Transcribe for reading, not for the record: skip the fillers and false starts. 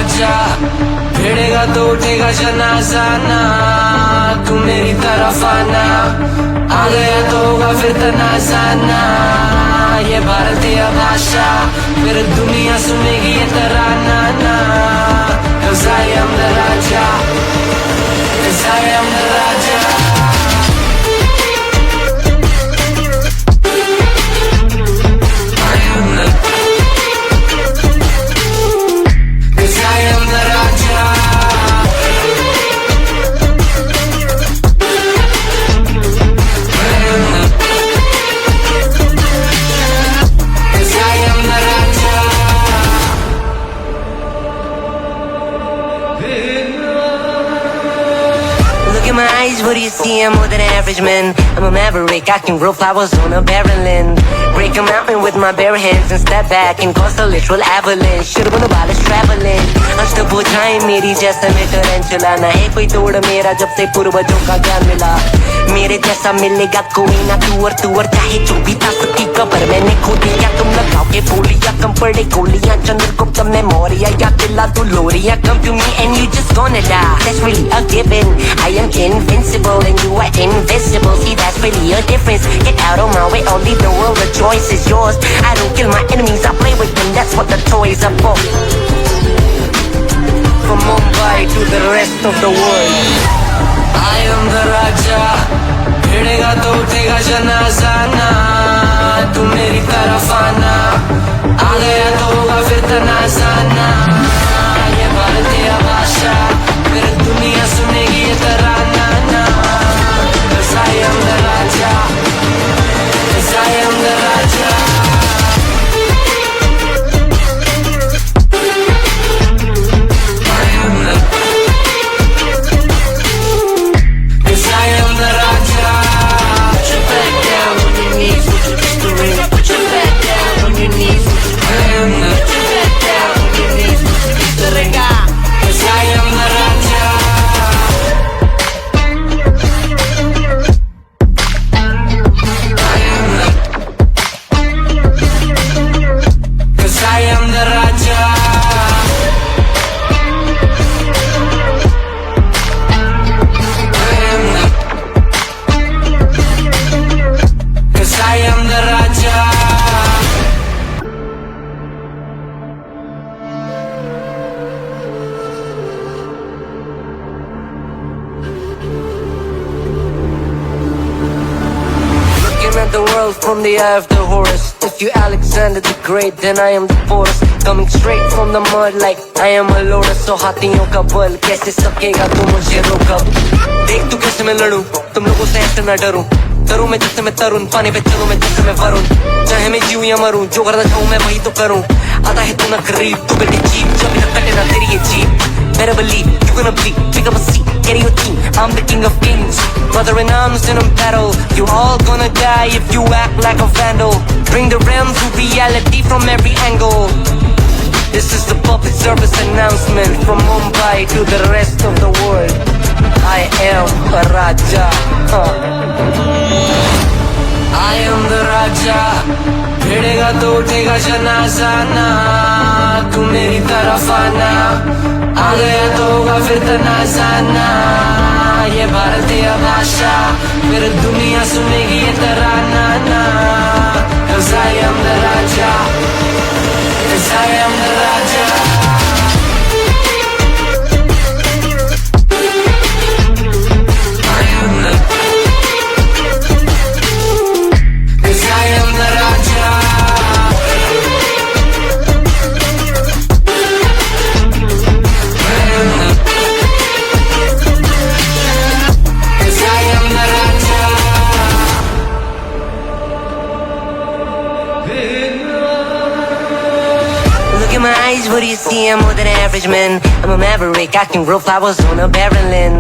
राजा, भिड़ेगा तो उठेगा जनाजा ना, तू मेरी तरफ आना, आ गया तो होगा फिर तनाजा ना, ये भारतीय भाषा फिर दुनिया सुनेगी ये तराना ना, 'cause I am the Raja, 'cause I am the Raja. Look at my eyes, what do you see? I'm more than average, man. I'm a maverick, I can grow flowers on a barren land. Break a mountain with my bare hands and step back and cause a literal avalanche. Should've been about us traveling. अष्टभुजाएं मेरी जैसा मैं टरेंचुला, ना है कोई तोड़ मेरा जब से पूर्वजों का ज्ञान मिला. मेरे जैसा मिलेगा कोई ना, तू और चाहे जो भी था सबकी कबर मैंने खो दिया. तुम लगाओ के बोलिया, कम पड़े गोलियां, चंद्रगुप्त में मौर्य या किला तू लोरिया. Come to me and you just gonna die, that's really a given. I am invincible and you are invisible. See, that's really a difference. Get out of my way, I'll leave the world, the choice is yours. I don't kill my enemies, I play with them, that's what the toys are for. From Mumbai to the rest of the world, I am the राजा, भिड़ेगा तो उठेगा जनाजा ना, तू मेरी तरफ आना, आ गया तो होगा फिर तनाजा ना, ये भारतीय भाषा फिर दुनिया सुनेगी ये तराना ना, 'cause I am the Raja, 'cause I am the Raja. at the world from the eye of the Horus. If you Alexander the Great, then I am the Porus. Coming straight from the mud like I am a lotus. So हाथियों का बल कैसे सकेगा तू मुझे रोका. देख तू कैसे मैं लड़ूं, तुम लोगों से ऐसे ना डरूं. करूं मैं जैसे मैं तरुण, पानी पे चलूं मैं जैसे मैं वरुण. चाहे मैं जीऊं या मरूं, जो करना चाहूं मैं वही तो करूं. आता है तू ना करीब, तू बेटे जीप, जब तक कटे ना तेरी ये jeep. Better believe you're gonna bleed. Pick up a seat, get in your team. I'm the king of kings, brother in arms in a battle. You're all gonna die if you act like a vandal. Bring the realm to reality from every angle. This is the public service announcement from Mumbai to the rest of the world. I am a Raja. I am the राजा, भिड़ेगा तो उठेगा जनाजा ना, तू मेरी तरफ आना, आ गया तो होगा फिर तनाजा ना, ये भारतीय भाषा फिर दुनिया सुनेगी ये तराना ना, 'cause I am the Raja, 'cause I am the Raja. Look at my eyes, what do you see? I'm more than average, man. I'm a maverick, I can grow flowers on a barren land.